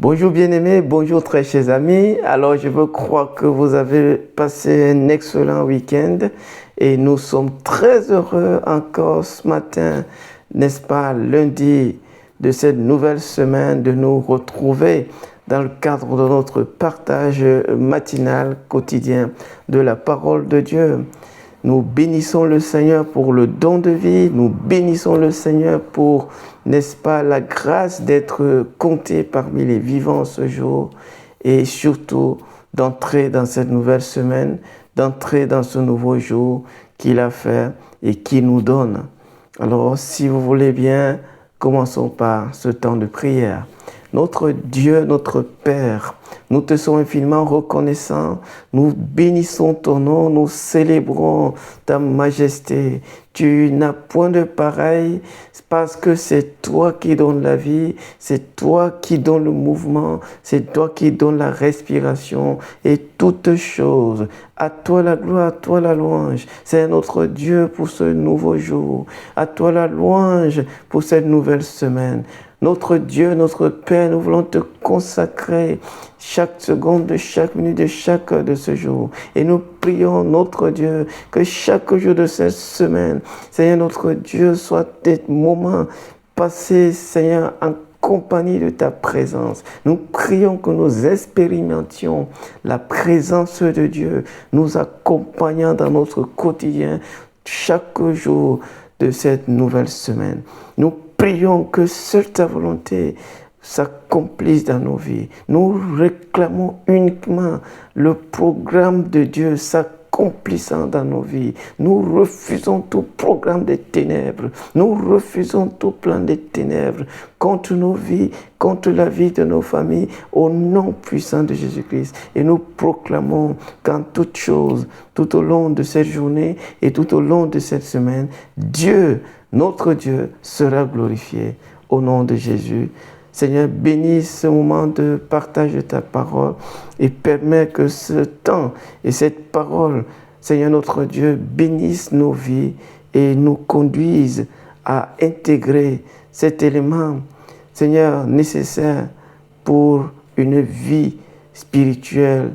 Bonjour bien-aimés, bonjour très chers amis. Alors je veux croire que vous avez passé un excellent week-end et nous sommes très heureux encore ce matin, n'est-ce pas, lundi de cette nouvelle semaine, de nous retrouver dans le cadre de notre partage matinal quotidien de la parole de Dieu. Nous bénissons le Seigneur pour le don de vie, nous bénissons le Seigneur pour, n'est-ce pas, la grâce d'être compté parmi les vivants ce jour et surtout d'entrer dans cette nouvelle semaine, d'entrer dans ce nouveau jour qu'il a fait et qu'il nous donne. Alors, si vous voulez bien, commençons par ce temps de prière. Notre Dieu, notre Père, nous te sommes infiniment reconnaissants, nous bénissons ton nom, nous célébrons ta majesté. Tu n'as point de pareil parce que c'est toi qui donnes la vie, c'est toi qui donnes le mouvement, c'est toi qui donnes la respiration et toutes choses. À toi la gloire, à toi la louange. C'est notre Dieu pour ce nouveau jour. À toi la louange pour cette nouvelle semaine. Notre Dieu, notre Père, nous voulons te consacrer chaque seconde, de chaque minute, de chaque heure de ce jour. Et nous prions, notre Dieu, que chaque jour de cette semaine, Seigneur, notre Dieu, soit des moments passés, Seigneur, en compagnie de ta présence. Nous prions que nous expérimentions la présence de Dieu, nous accompagnant dans notre quotidien chaque jour de cette nouvelle semaine. Nous prions que seule ta volonté s'accomplisse dans nos vies. Nous réclamons uniquement le programme de Dieu s'accomplissant dans nos vies. Nous refusons tout programme des ténèbres. Nous refusons tout plan des ténèbres contre nos vies, contre la vie de nos familles, au nom puissant de Jésus-Christ. Et nous proclamons qu'en toutes choses, tout au long de cette journée et tout au long de cette semaine, Dieu, notre Dieu, sera glorifié au nom de Jésus. Seigneur, bénis ce moment de partage de ta parole et permets que ce temps et cette parole, Seigneur notre Dieu, bénisse nos vies et nous conduise à intégrer cet élément, Seigneur, nécessaire pour une vie spirituelle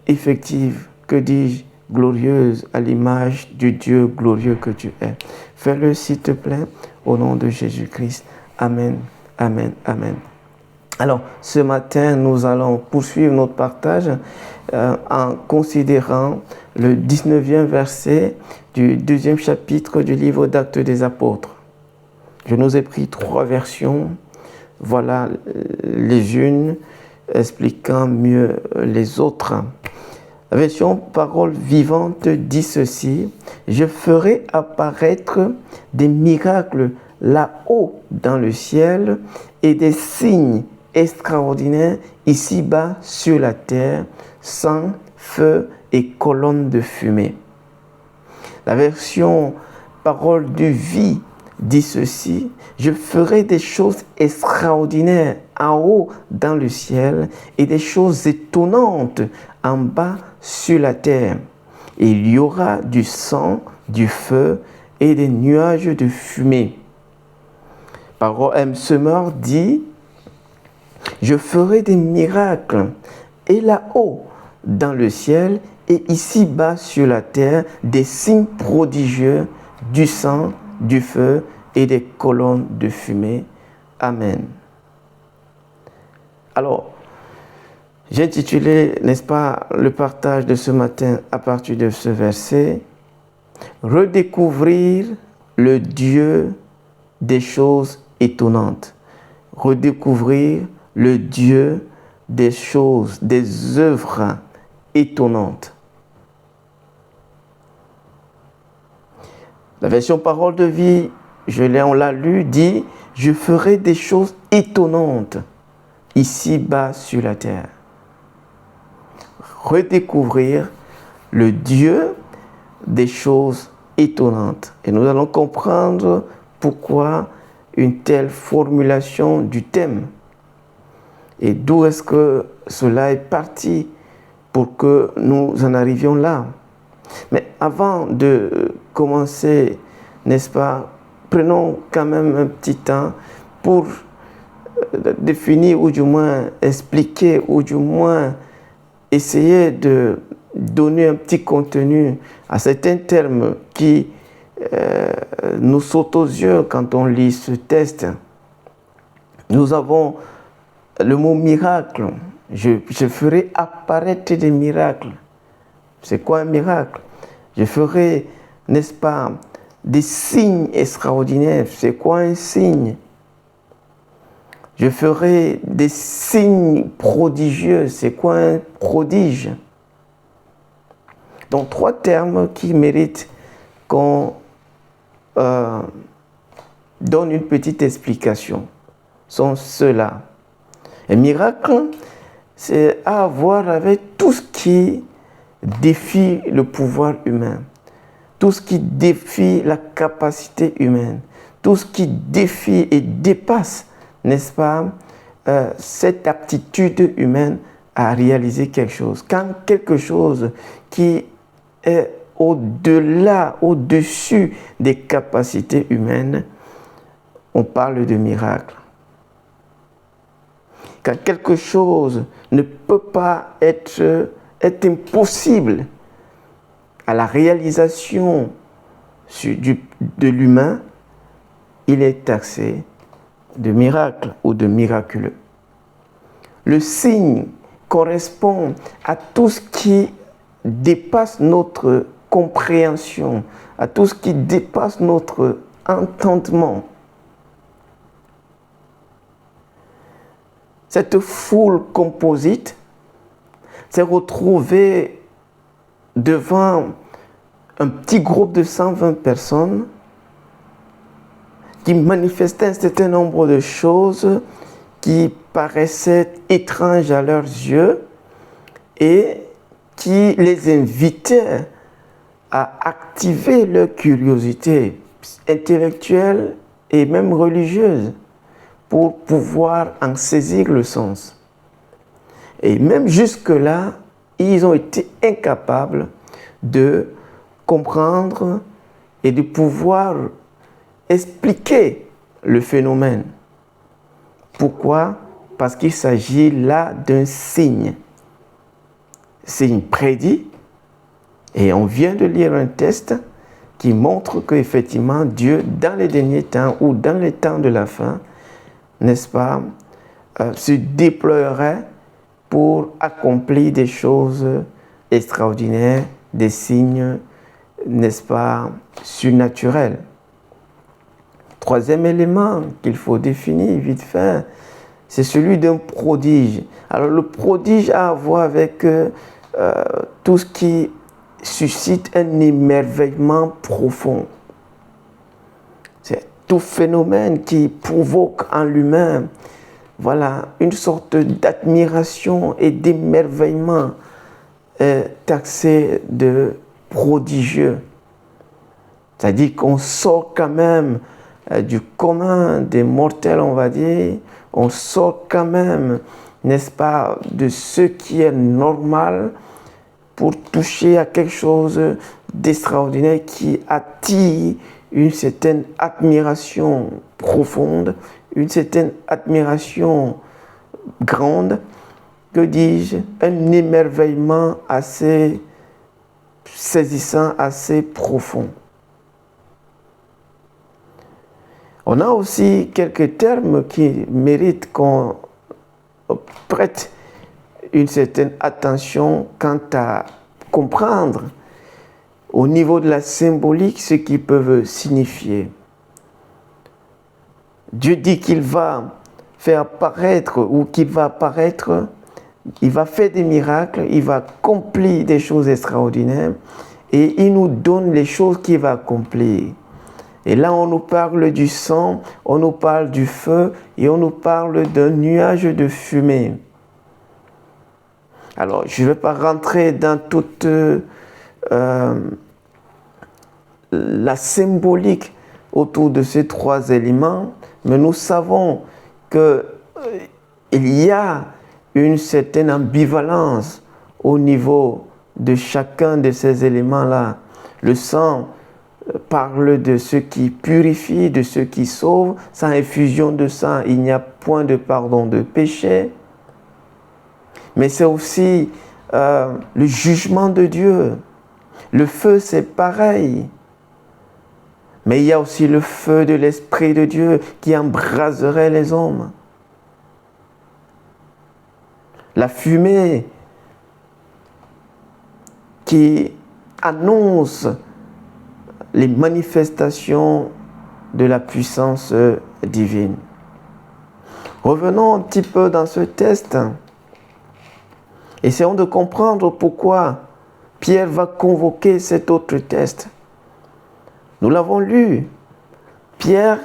effective, que dis-je, glorieuse à l'image du Dieu glorieux que tu es. Fais-le s'il te plaît, au nom de Jésus-Christ. Amen, amen, amen. Alors, ce matin, nous allons poursuivre notre partage en considérant le 19e verset du 2e chapitre du livre d'Actes des Apôtres. Je nous ai pris 3 versions. Voilà les unes expliquant mieux les autres. La version Parole vivante dit ceci: je ferai apparaître des miracles là-haut dans le ciel et des signes extraordinaires ici-bas sur la terre, sang, feu et colonnes de fumée. La version Parole de vie dit ceci: je ferai des choses extraordinaires en haut dans le ciel et des choses étonnantes en bas sur la terre. Et il y aura du sang, du feu et des nuages de fumée. Parole M. Semeur dit: je ferai des miracles et là-haut dans le ciel et ici-bas sur la terre des signes prodigieux, du sang, du feu et des colonnes de fumée. Amen. Alors, j'ai intitulé, n'est-ce pas, le partage de ce matin à partir de ce verset, redécouvrir le Dieu des choses étonnantes. Redécouvrir le Dieu des choses, des œuvres étonnantes. La version Parole de vie, on l'a lu, dit: je ferai des choses étonnantes ici-bas sur la terre. Redécouvrir le Dieu des choses étonnantes. Et nous allons comprendre pourquoi une telle formulation du thème et d'où est-ce que cela est parti pour que nous en arrivions là. Mais avant de commencer, n'est-ce pas, prenons quand même un petit temps pour définir ou du moins expliquer ou du moins essayer de donner un petit contenu à certains termes qui nous sautent aux yeux quand on lit ce texte. Nous avons le mot miracle. Je ferai apparaître des miracles. C'est quoi un miracle? Je ferai, n'est-ce pas, des signes extraordinaires. C'est quoi un signe? Je ferai des signes prodigieux. C'est quoi un prodige? Donc, 3 termes qui méritent qu'on donne une petite explication sont ceux-là. Un miracle, c'est à voir avec tout ce qui défie le pouvoir humain, tout ce qui défie la capacité humaine, tout ce qui défie et dépasse, n'est-ce pas, cette aptitude humaine à réaliser quelque chose. Quand quelque chose qui est au-delà, au-dessus des capacités humaines, on parle de miracle. Quand quelque chose ne peut pas est impossible à la réalisation de l'humain, il est taxé de miracle ou de miraculeux. Le signe correspond à tout ce qui dépasse notre compréhension, à tout ce qui dépasse notre entendement. Cette foule composite s'est retrouvée devant un petit groupe de 120 personnes qui manifestaient un certain nombre de choses qui paraissaient étranges à leurs yeux et qui les invitaient à activer leur curiosité intellectuelle et même religieuse pour pouvoir en saisir le sens. Et même jusque-là, ils ont été incapables de comprendre et de pouvoir expliquer le phénomène. Pourquoi? Parce qu'il s'agit là d'un signe. Signe prédit. Et on vient de lire un texte qui montre qu'effectivement Dieu, dans les derniers temps ou dans les temps de la fin, n'est-ce pas, se déploierait pour accomplir des choses extraordinaires, des signes, n'est-ce pas, surnaturels. 3e élément qu'il faut définir vite fait, c'est celui d'un prodige. Alors le prodige a à voir avec tout ce qui suscite un émerveillement profond. C'est tout phénomène qui provoque en lui-même, voilà, une sorte d'admiration et d'émerveillement taxé de prodigieux. C'est-à-dire qu'on sort quand même du commun des mortels, on va dire, on sort quand même, n'est-ce pas, de ce qui est normal pour toucher à quelque chose d'extraordinaire qui attire une certaine admiration profonde, une certaine admiration grande, que dis-je, un émerveillement assez saisissant, assez profond. On a aussi quelques termes qui méritent qu'on prête une certaine attention quant à comprendre au niveau de la symbolique ce qu'ils peuvent signifier. Dieu dit qu'il va faire apparaître ou qu'il va apparaître, il va faire des miracles, il va accomplir des choses extraordinaires et il nous donne les choses qu'il va accomplir. Et là, on nous parle du sang, on nous parle du feu et on nous parle d'un nuage de fumée. Alors, je ne vais pas rentrer dans toute la symbolique autour de ces 3 éléments, mais nous savons qu'il y a une certaine ambivalence au niveau de chacun de ces éléments-là. Le sang parle de ce qui purifie, de ce qui sauve. Sans effusion de sang, il n'y a point de pardon de péché. Mais c'est aussi le jugement de Dieu. Le feu, c'est pareil. Mais il y a aussi le feu de l'Esprit de Dieu qui embraserait les hommes. La fumée qui annonce les manifestations de la puissance divine. Revenons un petit peu dans ce test. Essayons de comprendre pourquoi Pierre va convoquer cet autre test. Nous l'avons lu. Pierre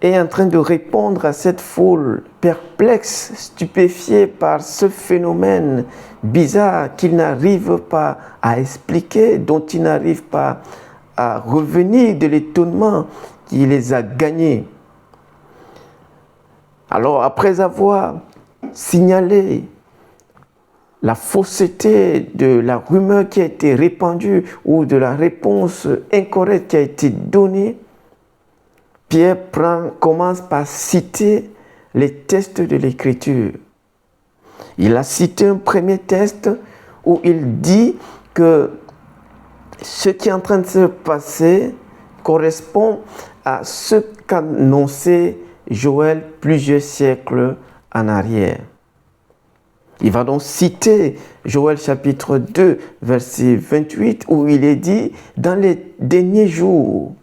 est en train de répondre à cette foule perplexe, stupéfiée par ce phénomène bizarre qu'il n'arrive pas à expliquer, dont il n'arrive pas à revenir de l'étonnement qui les a gagnés. Alors, après avoir signalé la fausseté de la rumeur qui a été répandue ou de la réponse incorrecte qui a été donnée, Pierre commence par citer les tests de l'Écriture. Il a cité un premier test où il dit que ce qui est en train de se passer correspond à ce qu'annonçait Joël plusieurs siècles en arrière. Il va donc citer Joël chapitre 2, verset 28, où il est dit « Dans les derniers jours,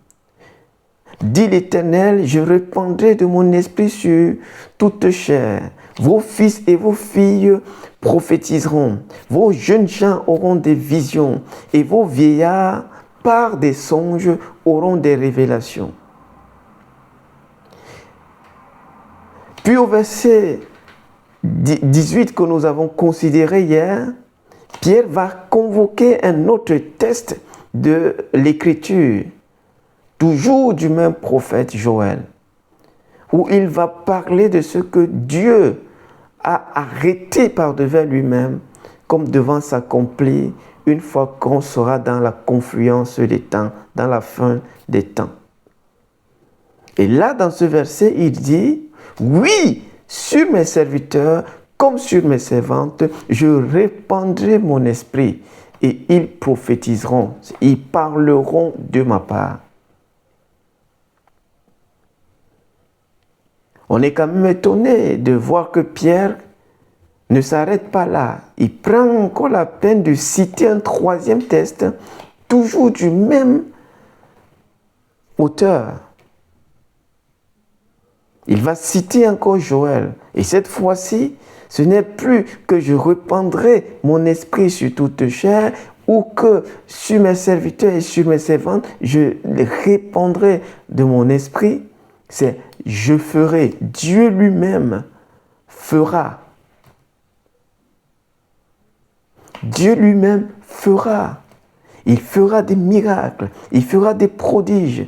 dit l'Éternel, je répandrai de mon esprit sur toute chair. Vos fils et vos filles prophétiseront. Vos jeunes gens auront des visions et vos vieillards, par des songes, auront des révélations. » Puis au verset 18 que nous avons considéré hier, Pierre va convoquer un autre test de l'Écriture, toujours du même prophète Joël, où il va parler de ce que Dieu a arrêté par devant lui-même, comme devant s'accomplir une fois qu'on sera dans la confluence des temps, dans la fin des temps. Et là, dans ce verset, il dit, « Oui, sur mes serviteurs, comme sur mes servantes, je répandrai mon esprit, et ils prophétiseront, ils parleront de ma part. » On est quand même étonné de voir que Pierre ne s'arrête pas là. Il prend encore la peine de citer un troisième test, toujours du même auteur. Il va citer encore Joël. Et cette fois-ci, ce n'est plus que je répandrai mon esprit sur toute chair ou que sur mes serviteurs et sur mes servantes, je répandrai de mon esprit. C'est je ferai. Dieu lui-même fera. Dieu lui-même fera. Il fera des miracles. Il fera des prodiges.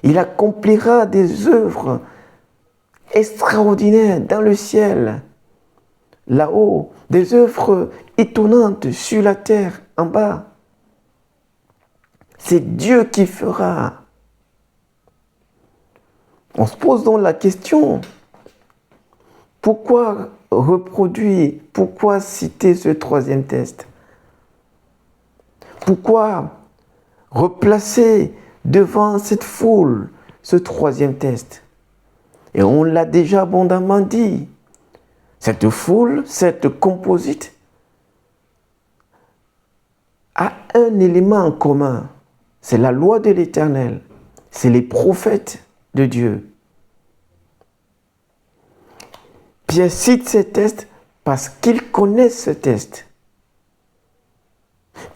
Il accomplira des œuvres extraordinaires dans le ciel, là-haut, des œuvres étonnantes sur la terre, en bas. C'est Dieu qui fera. On se pose donc la question, pourquoi reproduire, pourquoi citer ce troisième test? Pourquoi replacer devant cette foule ce troisième test? Et on l'a déjà abondamment dit. Cette foule, cette composite, a un élément en commun. C'est la loi de l'Éternel. C'est les prophètes de Dieu. Pierre cite ces tests parce qu'il connaît ce test.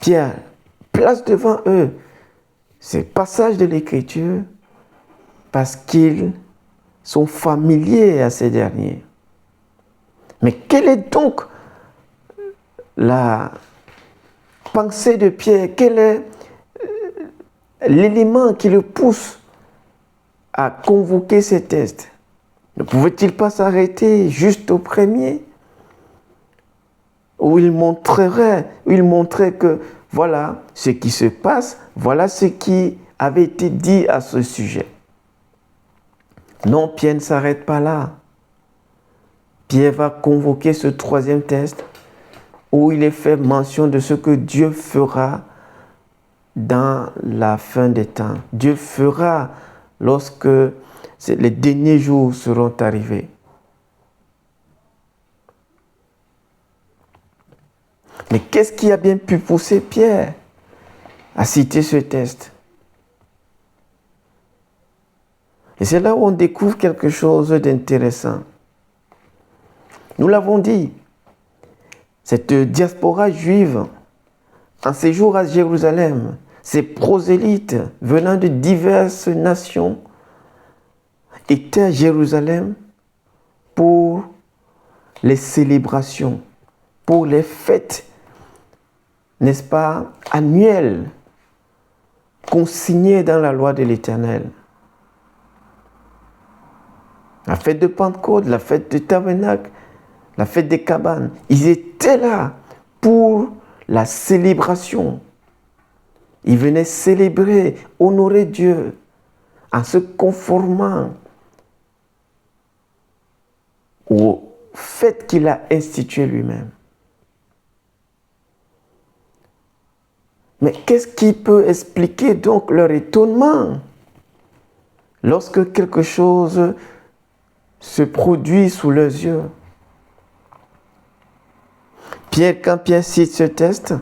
Pierre place devant eux ces passages de l'Écriture parce qu'ils sont familiers à ces derniers. Mais quelle est donc la pensée de Pierre? Quel est l'élément qui le pousse à convoquer ces tests? Ne pouvait-il pas s'arrêter juste au premier? Où il montrait que voilà ce qui se passe, voilà ce qui avait été dit à ce sujet. Non, Pierre ne s'arrête pas là. Pierre va convoquer ce troisième test où il est fait mention de ce que Dieu fera dans la fin des temps. Dieu fera lorsque les derniers jours seront arrivés. Mais qu'est-ce qui a bien pu pousser Pierre à citer ce test? Et c'est là où on découvre quelque chose d'intéressant. Nous l'avons dit, cette diaspora juive, en séjour à Jérusalem, ces prosélytes venant de diverses nations, étaient à Jérusalem pour les célébrations, pour les fêtes, n'est-ce pas, annuelles, consignées dans la loi de l'Éternel. La fête de Pentecôte, la fête du Tabernacle, la fête des cabanes. Ils étaient là pour la célébration. Ils venaient célébrer, honorer Dieu en se conformant aux fêtes qu'il a instituées lui-même. Mais qu'est-ce qui peut expliquer donc leur étonnement lorsque quelque chose se produit sous leurs yeux? Quand Pierre cite ce texte,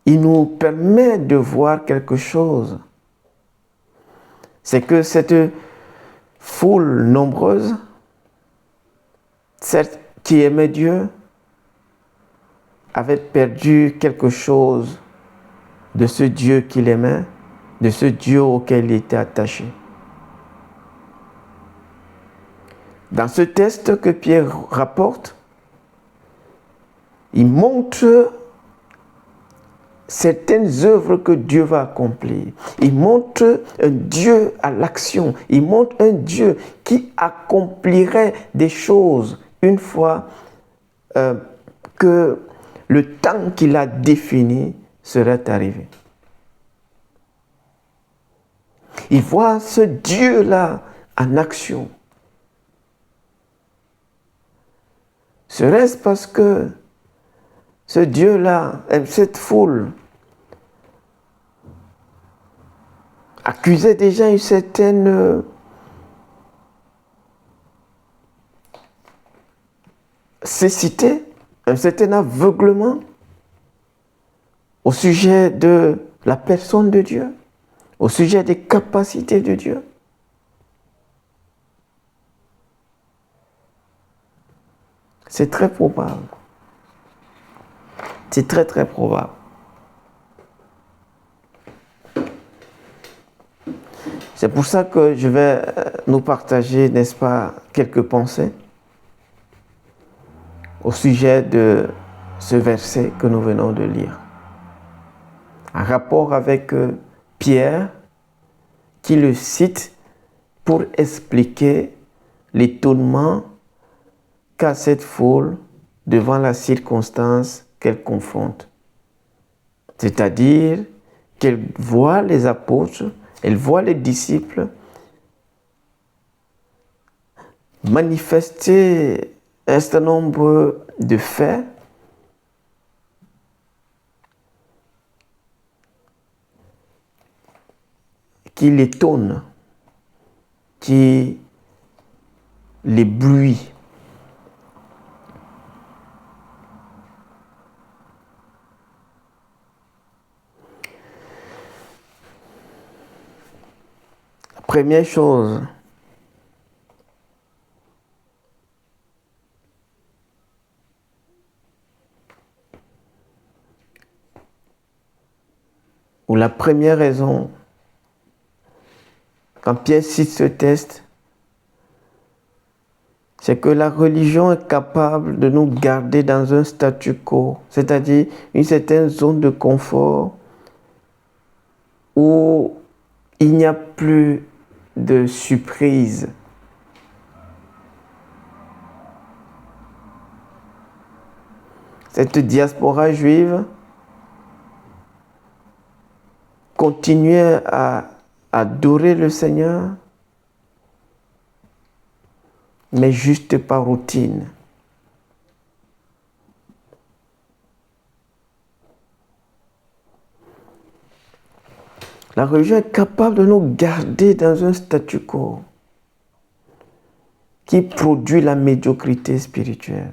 il nous permet de voir quelque chose. C'est que cette foule nombreuse, certes qui aimait Dieu, avait perdu quelque chose de ce Dieu qu'il aimait, de ce Dieu auquel il était attaché. Dans ce texte que Pierre rapporte, il montre certaines œuvres que Dieu va accomplir. Il montre un Dieu à l'action. Il montre un Dieu qui accomplirait des choses une fois que le temps qu'il a défini serait arrivé. Il voit ce Dieu-là en action. Serait-ce parce que ce Dieu-là, cette foule, accusait déjà une certaine cécité, un certain aveuglement au sujet de la personne de Dieu, au sujet des capacités de Dieu? C'est très probable. C'est très très probable. C'est pour ça que je vais nous partager, n'est-ce pas, quelques pensées au sujet de ce verset que nous venons de lire. En rapport avec Pierre, qui le cite pour expliquer l'étonnement qu'a cette foule devant la circonstance qu'elle confronte. C'est-à-dire qu'elle voit les apôtres, elle voit les disciples manifester un certain nombre de faits qui l'étonnent, qui l'éblouissent. Première chose, ou la première raison, quand Pierre cite ce texte, c'est que la religion est capable de nous garder dans un statu quo, c'est-à-dire une certaine zone de confort où il n'y a plus de surprise. Cette diaspora juive continuer à adorer le Seigneur, mais juste par routine. La religion est capable de nous garder dans un statu quo qui produit la médiocrité spirituelle.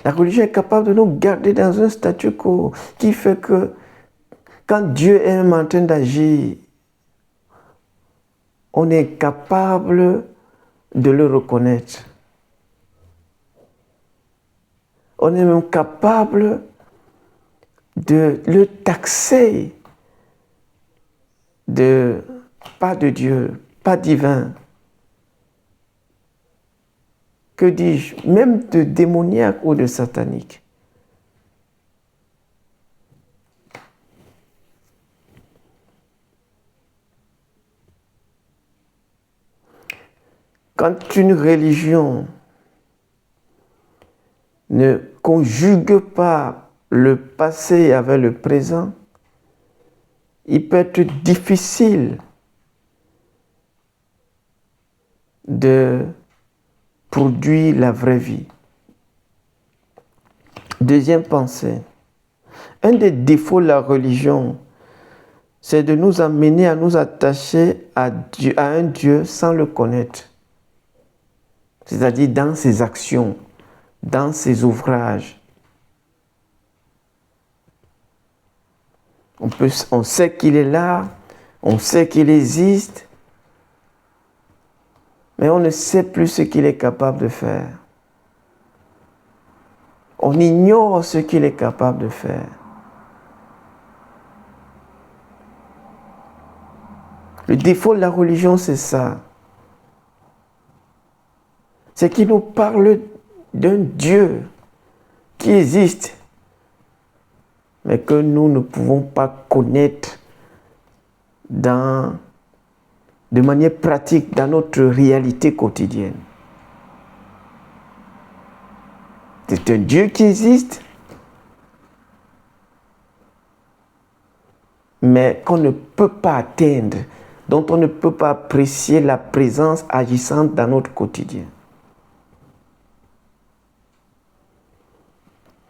La religion est capable de nous garder dans un statu quo qui fait que quand Dieu est même en train d'agir, on est capable de le reconnaître. On est même capable de le taxer de pas de Dieu, pas divin. Que dis-je, même de démoniaque ou de satanique. Quand une religion ne conjugue pas le passé avec le présent, il peut être difficile de produire la vraie vie. Deuxième pensée. Un des défauts de la religion, c'est de nous amener à nous attacher à un Dieu sans le connaître. C'est-à-dire dans ses actions, dans ses ouvrages. On sait qu'il est là, on sait qu'il existe, mais on ne sait plus ce qu'il est capable de faire. On ignore ce qu'il est capable de faire. Le défaut de la religion, c'est ça. C'est qu'il nous parle d'un Dieu qui existe, mais que nous ne pouvons pas connaître de manière pratique dans notre réalité quotidienne. C'est un Dieu qui existe, mais qu'on ne peut pas atteindre, dont on ne peut pas apprécier la présence agissante dans notre quotidien.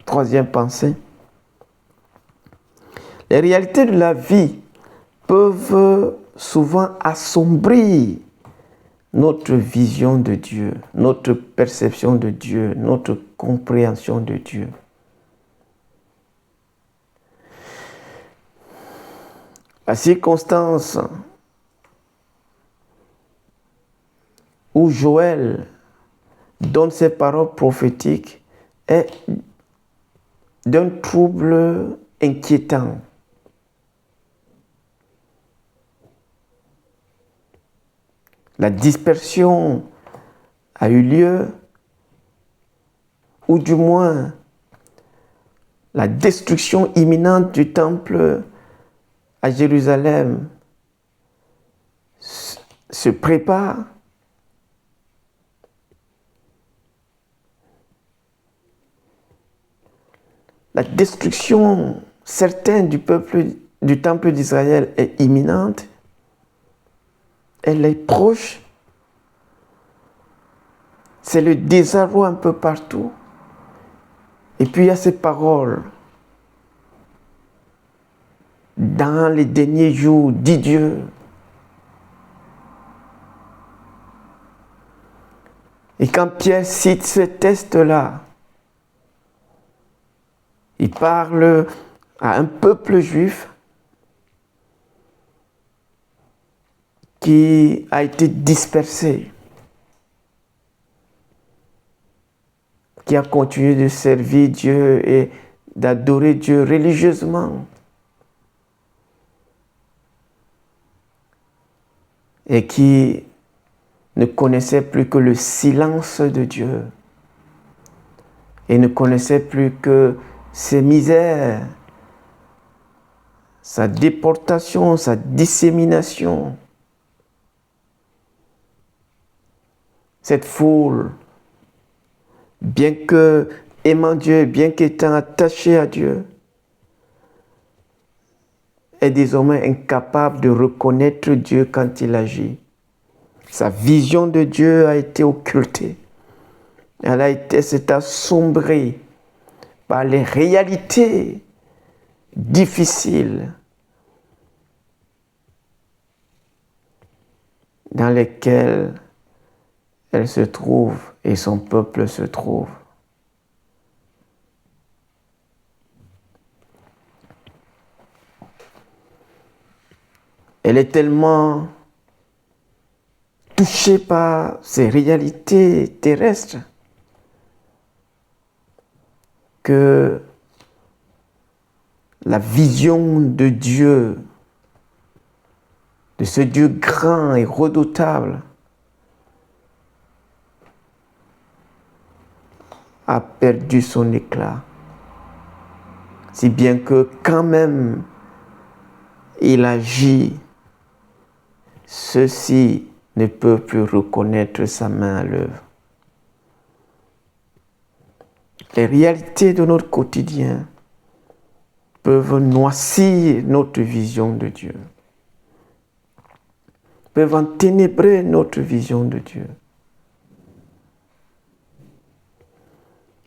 Troisième pensée. Les réalités de la vie peuvent souvent assombrir notre vision de Dieu, notre perception de Dieu, notre compréhension de Dieu. La circonstance où Joël donne ses paroles prophétiques est d'un trouble inquiétant. La dispersion a eu lieu, ou du moins la destruction imminente du temple à Jérusalem se prépare. La destruction certaine du temple d'Israël est imminente. Elle est proche. C'est le désarroi un peu partout. Et puis il y a ces paroles. Dans les derniers jours, dit Dieu. Et quand Pierre cite ce texte-là, il parle à un peuple juif qui a été dispersé, qui a continué de servir Dieu et d'adorer Dieu religieusement. Et qui ne connaissait plus que le silence de Dieu. Et ne connaissait plus que ses misères, sa déportation, sa dissémination. Cette foule, bien que aimant Dieu, bien qu'étant attaché à Dieu, est désormais incapable de reconnaître Dieu quand il agit. Sa vision de Dieu a été occultée. S'est assombrée par les réalités difficiles dans lesquelles elle se trouve et son peuple se trouve. Elle est tellement touchée par ces réalités terrestres que la vision de Dieu, de ce Dieu grand et redoutable, a perdu son éclat. Si bien que quand même il agit, ceux-ci ne peuvent plus reconnaître sa main à l'œuvre. Les réalités de notre quotidien peuvent noircir notre vision de Dieu, peuvent enténébrer notre vision de Dieu.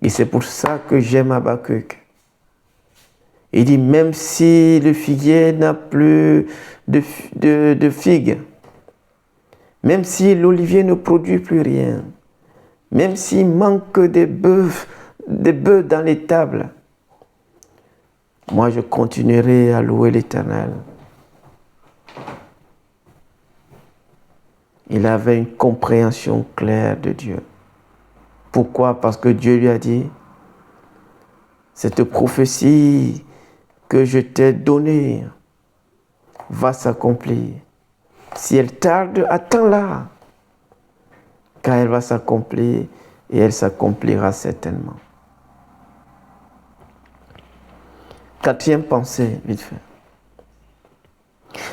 Et c'est pour ça que j'aime Habakkuk. Il dit, même si le figuier n'a plus de figues, même si l'olivier ne produit plus rien, même s'il manque des bœufs dans les tables, moi je continuerai à louer l'Éternel. Il avait une compréhension claire de Dieu. Pourquoi? Parce que Dieu lui a dit, cette prophétie que je t'ai donnée va s'accomplir. Si elle tarde, attends-la, car elle va s'accomplir et elle s'accomplira certainement. Quatrième pensée, vite fait.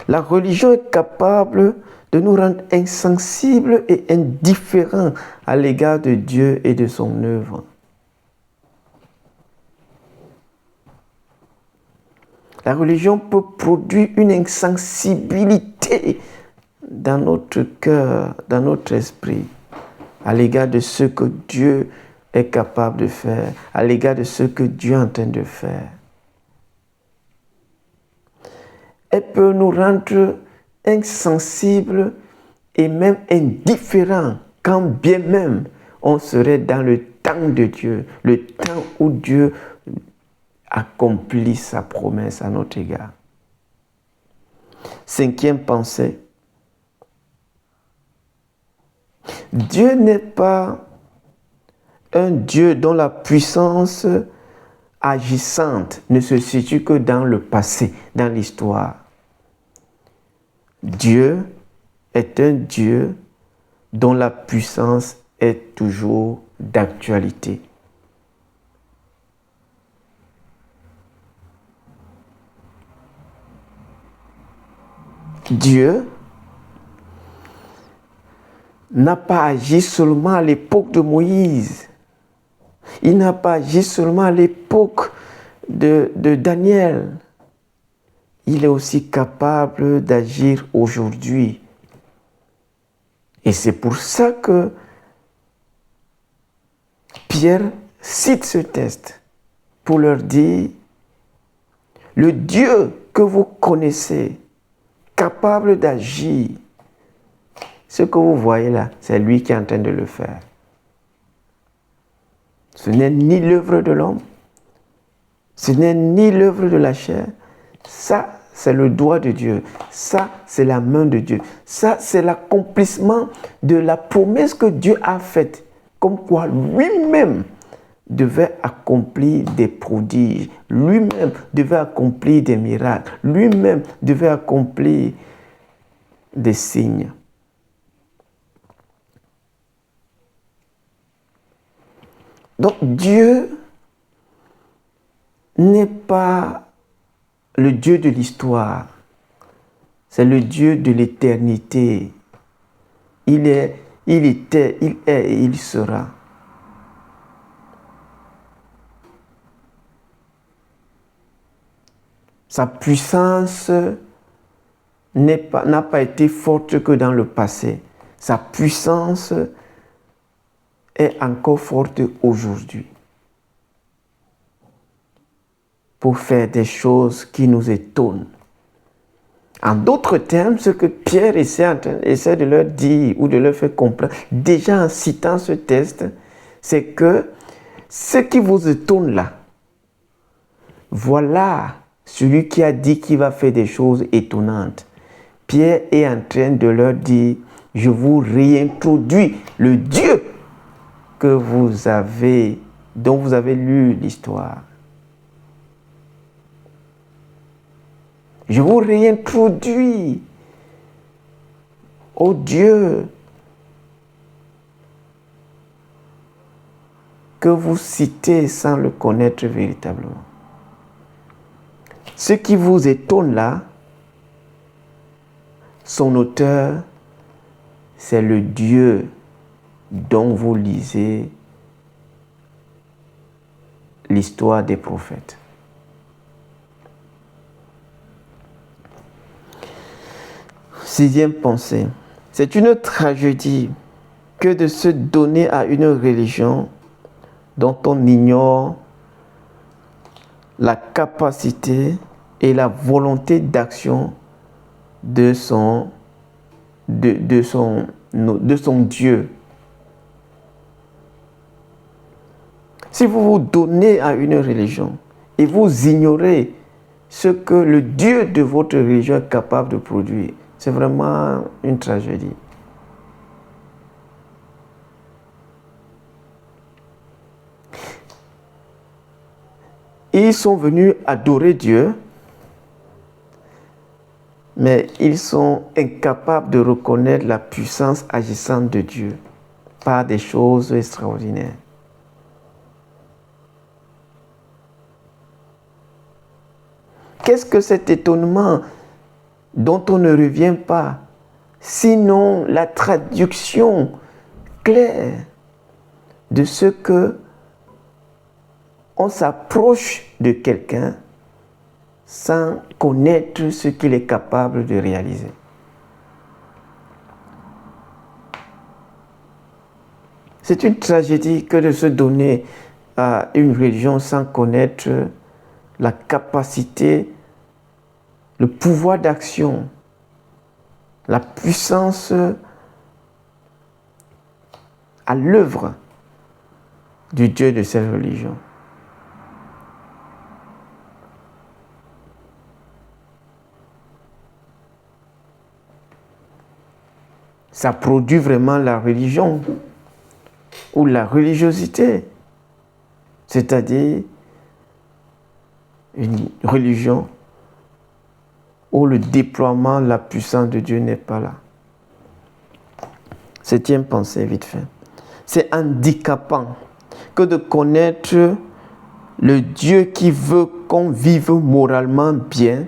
La religion est capable de nous rendre insensibles et indifférents à l'égard de Dieu et de son œuvre. La religion peut produire une insensibilité dans notre cœur, dans notre esprit, à l'égard de ce que Dieu est capable de faire, à l'égard de ce que Dieu est en train de faire. Elle peut nous rendre insensibles et même indifférents, quand bien même on serait dans le temps de Dieu, le temps où Dieu accomplit sa promesse à notre égard. Cinquième pensée. Dieu n'est pas un Dieu dont la puissance agissante ne se situe que dans le passé, dans l'histoire. Dieu est un Dieu dont la puissance est toujours d'actualité. Dieu n'a pas agi seulement à l'époque de Moïse. Il n'a pas agi seulement à l'époque de Daniel. Il est aussi capable d'agir aujourd'hui. Et c'est pour ça que Pierre cite ce texte pour leur dire, le Dieu que vous connaissez, capable d'agir, ce que vous voyez là, c'est lui qui est en train de le faire. Ce n'est ni l'œuvre de l'homme, ce n'est ni l'œuvre de la chair. Ça, c'est le doigt de Dieu. Ça, c'est la main de Dieu. Ça, c'est l'accomplissement de la promesse que Dieu a faite. Comme quoi lui-même devait accomplir des prodiges. Lui-même devait accomplir des miracles. Lui-même devait accomplir des signes. Donc Dieu n'est pas le Dieu de l'histoire, c'est le Dieu de l'éternité. Il est, il était, il est et il sera. Sa puissance n'a pas été forte que dans le passé. Sa puissance est encore forte aujourd'hui pour faire des choses qui nous étonnent. En d'autres termes, ce que Pierre essaie de leur dire ou de leur faire comprendre, déjà en citant ce texte, c'est que ce qui vous étonne là, voilà celui qui a dit qu'il va faire des choses étonnantes. Pierre est en train de leur dire, je vous réintroduis le Dieu dont vous avez lu l'histoire. Je vous réintroduis au Dieu que vous citez sans le connaître véritablement. Ce qui vous étonne là, son auteur, c'est le Dieu dont vous lisez l'histoire des prophètes. Sixième pensée, c'est une tragédie que de se donner à une religion dont on ignore la capacité et la volonté d'action de son Dieu. Si vous vous donnez à une religion et vous ignorez ce que le Dieu de votre religion est capable de produire, c'est vraiment une tragédie. Ils sont venus adorer Dieu, mais ils sont incapables de reconnaître la puissance agissante de Dieu par des choses extraordinaires. Qu'est-ce que cet étonnement dont on ne revient pas, sinon la traduction claire de ce que on s'approche de quelqu'un sans connaître ce qu'il est capable de réaliser. C'est une tragédie que de se donner à une religion sans connaître la capacité, le pouvoir d'action, la puissance à l'œuvre du Dieu de cette religion. Ça produit vraiment la religion ou la religiosité, c'est-à-dire une religion où le déploiement, la puissance de Dieu n'est pas là. Septième pensée, vite fait. C'est handicapant que de connaître le Dieu qui veut qu'on vive moralement bien,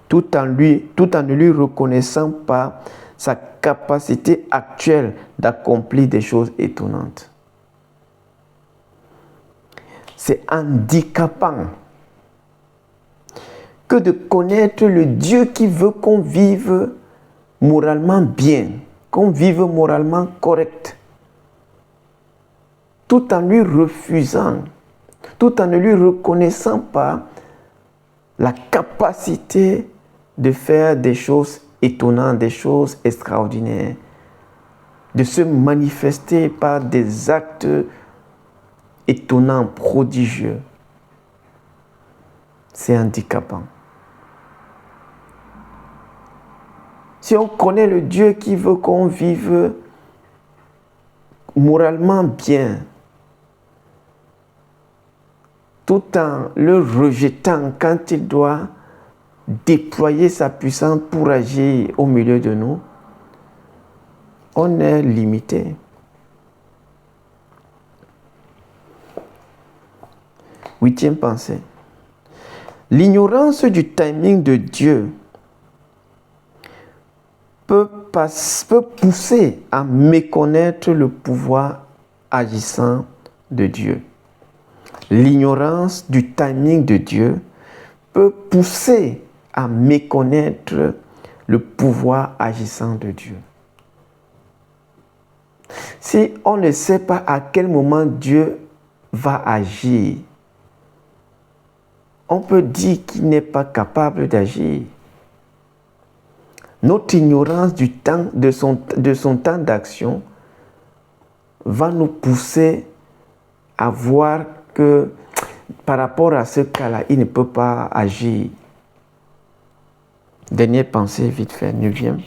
tout en ne lui reconnaissant pas sa capacité actuelle d'accomplir des choses étonnantes. C'est handicapant que de connaître le Dieu qui veut qu'on vive moralement bien, qu'on vive moralement correct, tout en lui refusant, tout en ne lui reconnaissant pas la capacité de faire des choses étonnantes, des choses extraordinaires, de se manifester par des actes étonnants, prodigieux. C'est handicapant. Si on connaît le Dieu qui veut qu'on vive moralement bien, tout en le rejetant quand il doit déployer sa puissance pour agir au milieu de nous, on est limité. Huitième pensée. L'ignorance du timing de Dieu peut pousser à méconnaître le pouvoir agissant de Dieu. L'ignorance du timing de Dieu peut pousser à méconnaître le pouvoir agissant de Dieu. Si on ne sait pas à quel moment Dieu va agir, on peut dire qu'il n'est pas capable d'agir. Notre ignorance du temps, de son temps d'action va nous pousser à voir que par rapport à ce cas-là, il ne peut pas agir. Dernière pensée, vite fait, 9e.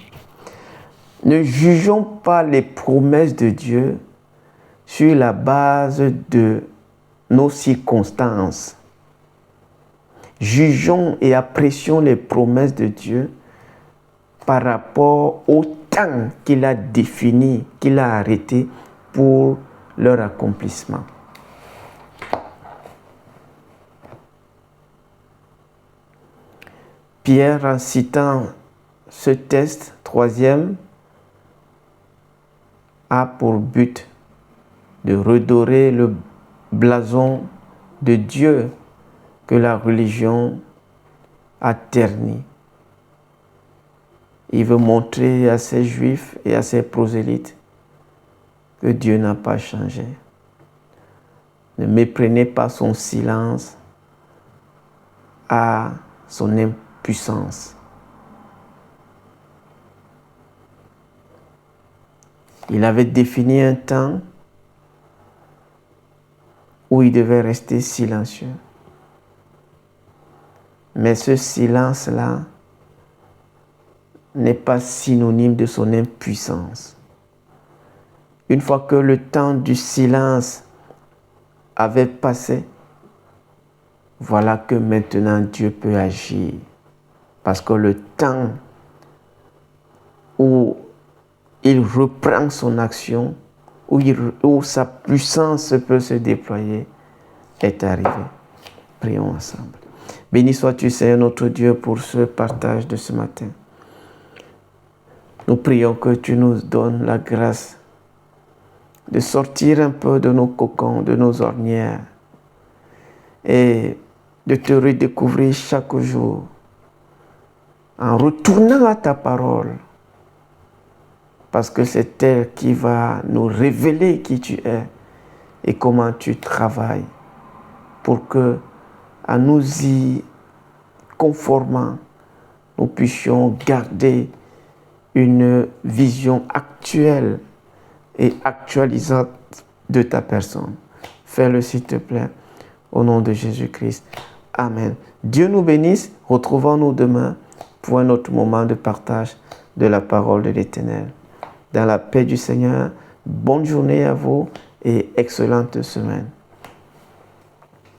Ne jugeons pas les promesses de Dieu sur la base de nos circonstances. Jugeons et apprécions les promesses de Dieu par rapport au temps qu'il a défini, qu'il a arrêté pour leur accomplissement. Pierre, en citant ce texte, 3e, a pour but de redorer le blason de Dieu que la religion a terni. Il veut montrer à ses Juifs et à ses prosélytes que Dieu n'a pas changé. Ne méprenez pas son silence à son impuissance. Il avait défini un temps où il devait rester silencieux. Mais ce silence-là n'est pas synonyme de son impuissance. Une fois que le temps du silence avait passé, voilà que maintenant Dieu peut agir. Parce que le temps où il reprend son action, où sa puissance peut se déployer, est arrivé. Prions ensemble. Béni sois-tu, Seigneur notre Dieu, pour ce partage de ce matin. Nous prions que tu nous donnes la grâce de sortir un peu de nos cocons, de nos ornières, et de te redécouvrir chaque jour en retournant à ta parole, parce que c'est elle qui va nous révéler qui tu es et comment tu travailles pour que, en nous y conformant, nous puissions garder une vision actuelle et actualisante de ta personne. Fais-le s'il te plaît, au nom de Jésus-Christ. Amen. Dieu nous bénisse. Retrouvons-nous demain pour un autre moment de partage de la parole de l'Éternel. Dans la paix du Seigneur, bonne journée à vous et excellente semaine.